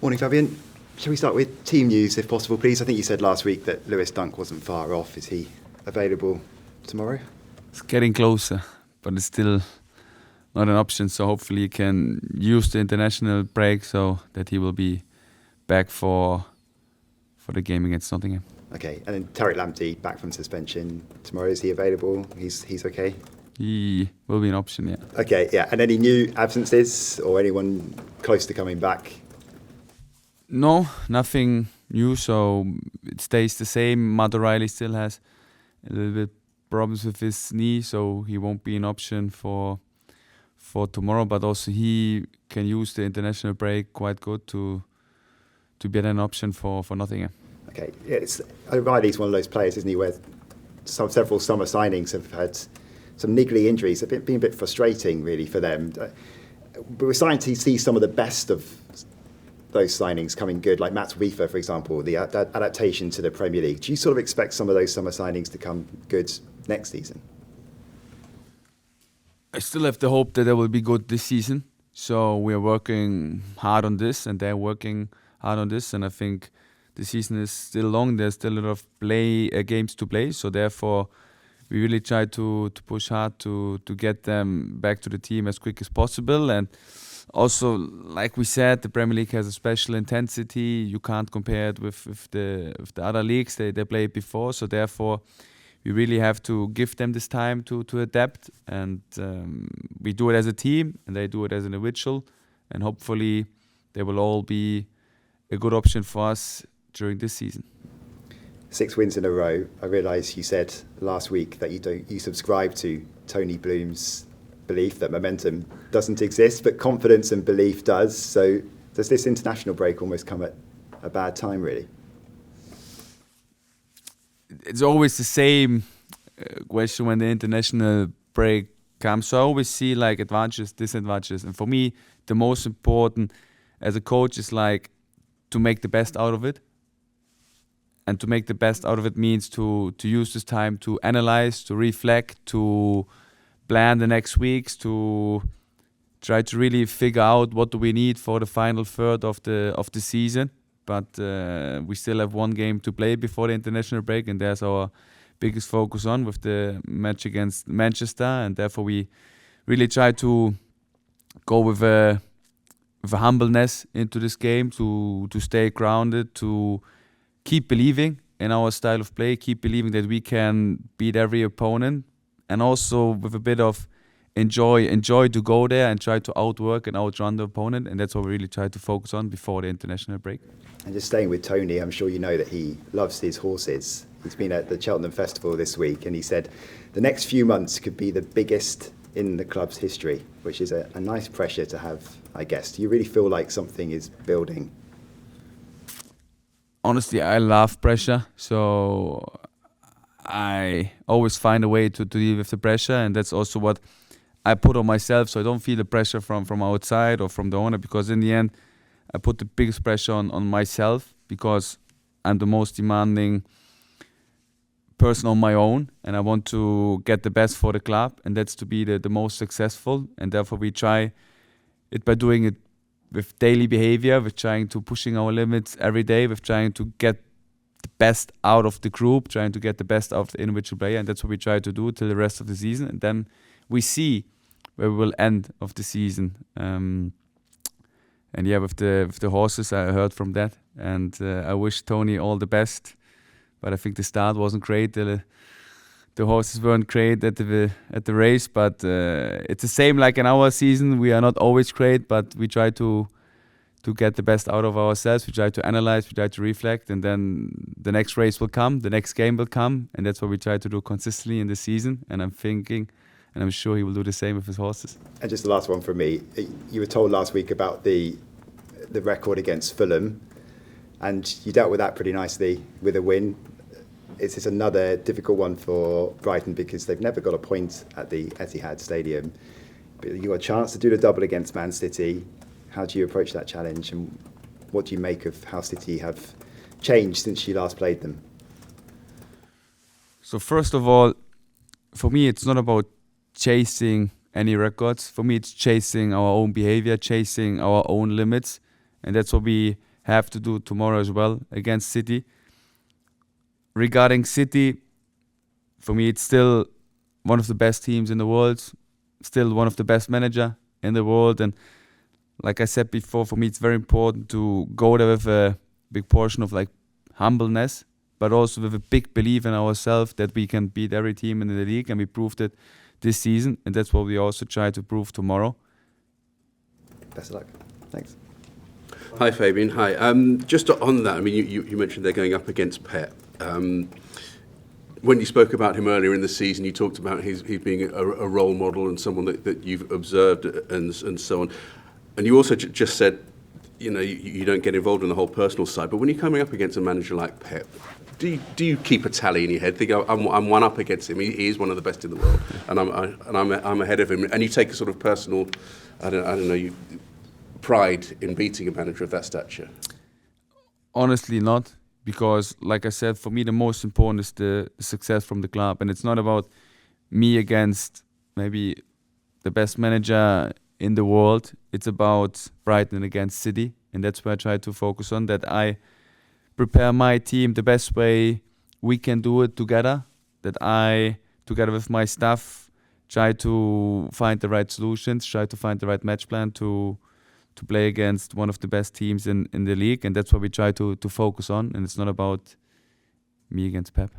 Morning, Fabian. Shall we start with team news, if possible, please? I think you said last week that Lewis Dunk wasn't far off. Is he available tomorrow? It's getting closer, but it's still not an option. So hopefully he can use the international break so that he will be back for the game against Nottingham. Okay, and then Tariq Lamptey back from suspension tomorrow. Is he available? He's okay? He will be an option, yeah. Okay, yeah. And any new absences or anyone close to coming back? No, nothing new. So it stays the same. Matt O'Reilly still has a little bit problems with his knee, so he won't be an option for tomorrow. But also he can use the international break quite good to be an option for Nottingham. Okay, yeah, O'Reilly's one of those players, isn't he, where several summer signings have had some niggly injuries. It's been a bit frustrating, really, for them. But we're starting to see some of the best of those signings coming good, like Matt Weaver, for example, the adaptation to the Premier League. Do you sort of expect some of those summer signings to come good next season? I still have the hope that they will be good this season. So we are working hard on this, and they're working hard on this. And I think the season is still long. There's still a lot of games to play. So therefore, we really try to push hard to get them back to the team as quick as possible. And also, like we said, the Premier League has a special intensity. You can't compare it with the other leagues they played before. So therefore, we really have to give them this time to adapt. And we do it as a team, and they do it as an individual. And hopefully, they will all be a good option for us during this season. 6 wins in a row. I realise you said last week that you subscribe to Tony Bloom's belief that momentum doesn't exist, but confidence and belief does. So does this international break almost come at a bad time, really? It's always the same question when the international break comes. So I always see like advantages, disadvantages. And for me, the most important as a coach is like to make the best out of it. And to make the best out of it means to use this time to analyze, to reflect, to plan the next weeks, to try to really figure out what do we need for the final third of the season. But we still have one game to play before the international break, and there's our biggest focus on with the match against Manchester, and therefore we really try to go with a humbleness into this game, to stay grounded, to keep believing in our style of play, keep believing that we can beat every opponent, and also with a bit of enjoy to go there and try to outwork and outrun the opponent. And that's what we really try to focus on before the international break. And just staying with Tony, I'm sure you know that he loves his horses. He's been at the Cheltenham Festival this week, and he said the next few months could be the biggest in the club's history, which is a nice pressure to have, I guess. Do you really feel like something is building? Honestly, I love pressure, so I always find a way to deal with the pressure, and that's also what I put on myself, so I don't feel the pressure from outside or from the owner, because in the end, I put the biggest pressure on myself, because I'm the most demanding person on my own, and I want to get the best for the club, and that's to be the most successful, and therefore we try it by doing it with daily behavior, with trying to pushing our limits every day, with trying to get the best out of the group, trying to get the best out of the individual player, and that's what we try to do till the rest of the season, and then we see where we will end of the season. And yeah, with the horses, I heard from that, and I wish Tony all the best. But I think the start wasn't great. The horses weren't great at the race, but it's the same like in our season. We are not always great, but we try to get the best out of ourselves. We try to analyze, we try to reflect, and then the next race will come, the next game will come, and that's what we try to do consistently in the season. And I'm thinking, and I'm sure he will do the same with his horses. And just the last one from me. You were told last week about the record against Fulham, and you dealt with that pretty nicely with a win. It's another difficult one for Brighton because they've never got a point at the Etihad Stadium. But you got a chance to do the double against Man City. How do you approach that challenge, and what do you make of how City have changed since you last played them? So first of all, for me, it's not about chasing any records. For me, it's chasing our own behavior, chasing our own limits. And that's what we have to do tomorrow as well against City. Regarding City, for me, it's still one of the best teams in the world, still one of the best manager in the world. And like I said before, for me, it's very important to go there with a big portion of like humbleness, but also with a big belief in ourselves that we can beat every team in the league, and we proved it this season, and that's what we also try to prove tomorrow. Best of luck. Thanks. Hi Fabian, hi. Just on that, I mean, you mentioned they're going up against Pep. When you spoke about him earlier in the season, you talked about his being a role model and someone that you've observed and so on. And you also just said, you know, you don't get involved in the whole personal side. But when you're coming up against a manager like Pep, do you keep a tally in your head? Think, I'm one up against him. He is one of the best in the world, and I'm ahead of him. And you take a sort of personal, I don't know, pride in beating a manager of that stature. Honestly, not, because like I said, for me the most important is the success from the club, and it's not about me against maybe the best manager in the world. It's about Brighton against City, and that's where I try to focus on, that I prepare my team the best way we can do it together, that I, together with my staff, try to find the right solutions, try to find the right match plan to play against one of the best teams in the league, and that's what we try to focus on, and it's not about me against Pep.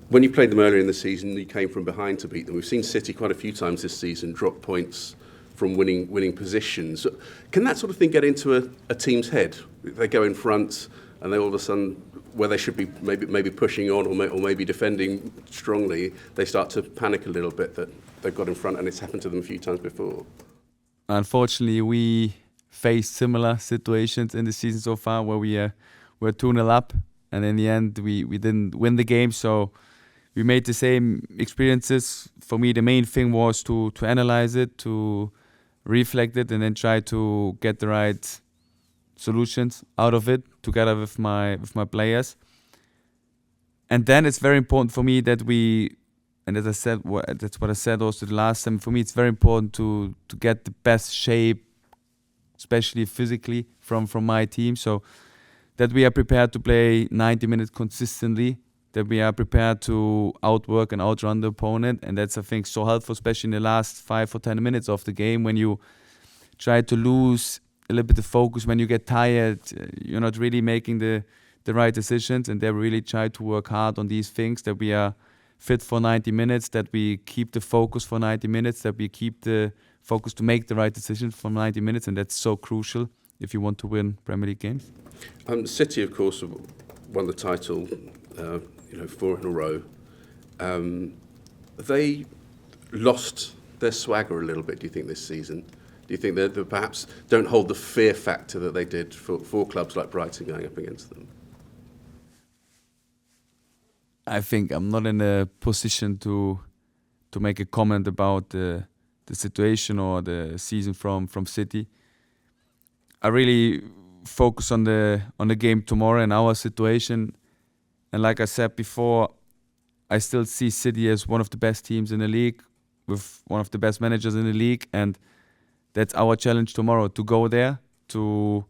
When you played them earlier in the season, you came from behind to beat them. We've seen City quite a few times this season drop points from winning positions. Can that sort of thing get into a team's head? They go in front and they all of a sudden, where they should be maybe pushing on or maybe defending strongly, they start to panic a little bit that they've got in front, and it's happened to them a few times before. Unfortunately, we faced similar situations in the season so far where we were 2-0 up, and in the end we didn't win the game. So we made the same experiences. For me, the main thing was to analyze it, to reflect it, and then try to get the right solutions out of it together with my players. And then it's very important for me that we, and as I said, that's what I said also the last time, for me it's very important to get the best shape, especially physically, from my team, so that we are prepared to play 90 minutes consistently, that we are prepared to outwork and outrun the opponent. And that's, I think, so helpful, especially in the last 5 or 10 minutes of the game, when you try to lose a little bit of focus, when you get tired, you're not really making the right decisions, and they really try to work hard on these things, that we are fit for 90 minutes, that we keep the focus for 90 minutes, that we keep the focus to make the right decisions for 90 minutes, and that's so crucial if you want to win Premier League games. City, of course, won the title 4 in a row. They lost their swagger a little bit, do you think, this season? Do you think they perhaps don't hold the fear factor that they did for clubs like Brighton going up against them? I think I'm not in a position to make a comment about the situation or the season from City. I really focus on the game tomorrow and our situation. And like I said before, I still see City as one of the best teams in the league, with one of the best managers in the league, and that's our challenge tomorrow, to go there, to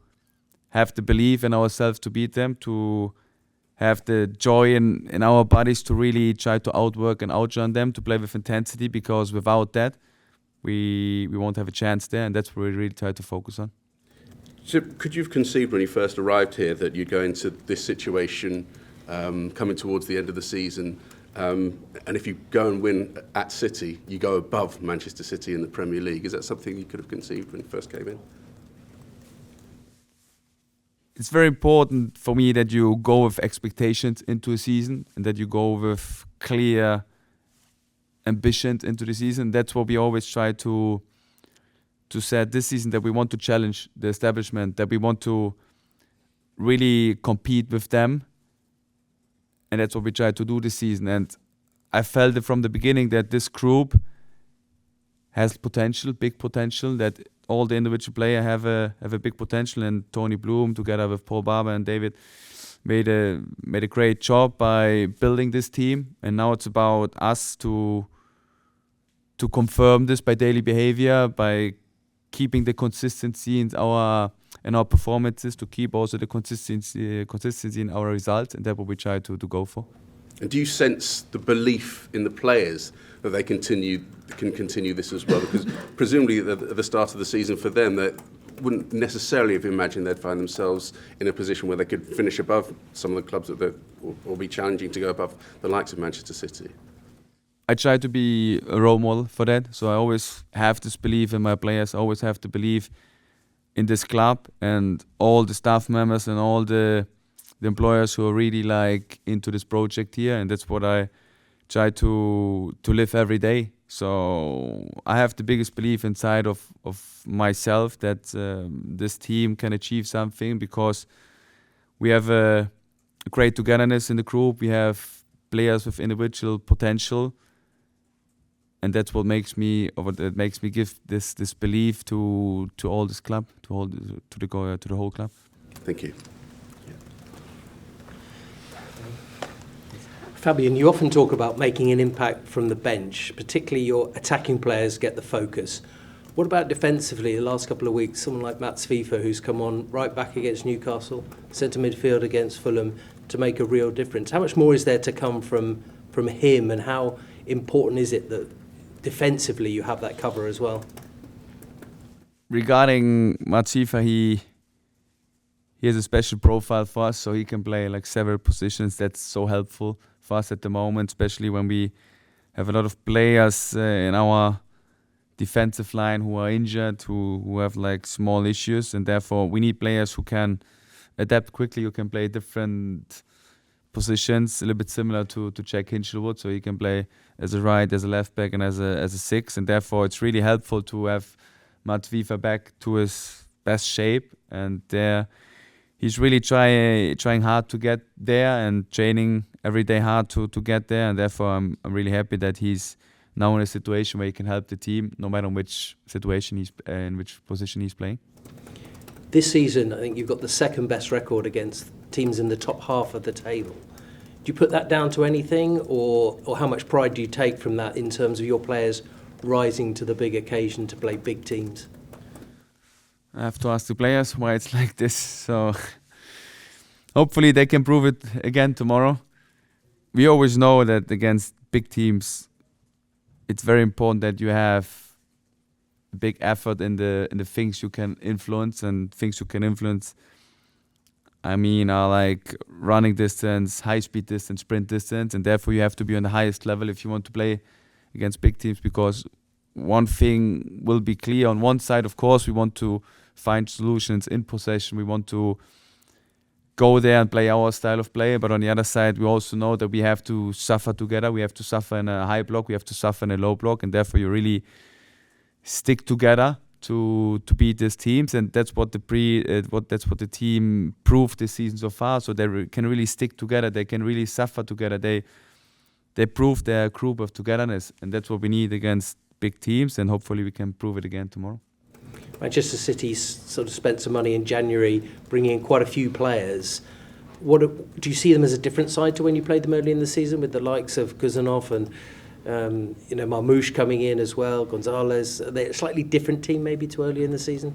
have the belief in ourselves to beat them, to have the joy in our bodies to really try to outwork and outrun them, to play with intensity, because without that, we won't have a chance there, and that's what we really try to focus on. So could you have conceived when you first arrived here that you'd go into this situation coming towards the end of the season, and if you go and win at City, you go above Manchester City in the Premier League? Is that something you could have conceived when you first came in? It's very important for me that you go with expectations into a season, and that you go with clear ambitions into the season. That's what we always try to set this season, that we want to challenge the establishment, that we want to really compete with them. And that's what we try to do this season. And I felt it from the beginning that this group has potential, big potential, that all the individual players have a big potential. And Tony Bloom, together with Paul Barber and David, made a great job by building this team. And now it's about us to confirm this by daily behavior, by keeping the consistency in our in our performances, to keep also the consistency in our results, and that's what we try to go for. And do you sense the belief in the players that they can continue this as well? Because presumably at the start of the season for them, they wouldn't necessarily have imagined they'd find themselves in a position where they could finish above some of the clubs or be challenging to go above the likes of Manchester City. I try to be a role model for that, so I always have this belief in my players. I always have to believe in this club and all the staff members and all the employers who are really like into this project here, and that's what I try to live every day. So I have the biggest belief inside of myself that this team can achieve something, because we have a great togetherness in the group. We have players with individual potential, and that's what makes me give this belief to all this club, to the whole club. Thank you. Fabian, you often talk about making an impact from the bench, particularly your attacking players get the focus. What about defensively? The last couple of weeks, someone like Mats Fifa, who's come on right back against Newcastle, centre midfield against Fulham, to make a real difference. How much more is there to come from him, and how important is it that defensively you have that cover as well? Regarding Mats Fifa, he has a special profile for us, so he can play like several positions. That's so helpful for us at the moment, especially when we have a lot of players in our defensive line who are injured, who have like small issues, and therefore we need players who can adapt quickly, who can play different positions, a little bit similar to Jack Hinchelwood, so he can play as a right, as a left back, and as a six, and therefore it's really helpful to have Mats Fifa back to his best shape, and there he's really trying hard to get there and training every day hard to get there, and therefore I'm really happy that he's now in a situation where he can help the team, no matter in which situation in which position he's playing. This season, I think you've got the second best record against teams in the top half of the table. Do you put that down to anything, or how much pride do you take from that in terms of your players rising to the big occasion to play big teams? I have to ask the players why it's like this. So hopefully they can prove it again tomorrow. We always know that against big teams, it's very important that you have a big effort in the things you can influence, and things you can influence, I mean, are like running distance, high speed distance, sprint distance, and therefore you have to be on the highest level if you want to play against big teams, because one thing will be clear. On one side, of course, we want to find solutions in possession. We want to go there and play our style of play. But on the other side, we also know that we have to suffer together. We have to suffer in a high block. We have to suffer in a low block. And therefore, you really stick together to beat these teams. And that's what the team proved this season so far. So they can really stick together. They can really suffer together. They prove their group of togetherness. And that's what we need against big teams. And hopefully we can prove it again tomorrow. Manchester City sort of spent some money in January, bringing in quite a few players. Do you see them as a different side to when you played them early in the season, with the likes of Kuzanov and Marmoush coming in as well, Gonzalez? Are they a slightly different team maybe to early in the season?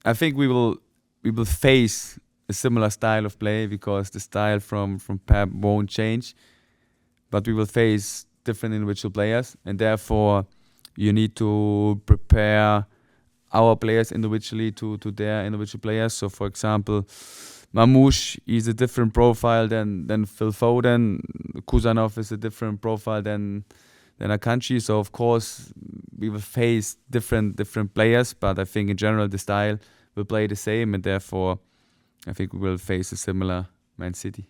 I think we will face a similar style of play, because the style from Pep won't change, but we will face different individual players, and therefore you need to prepare our players individually to their individual players. So, for example, Marmoush is a different profile than Phil Foden. Kuzanov is a different profile than Akanji. So, of course, we will face different players, but I think in general the style will play the same, and therefore I think we will face a similar Man City.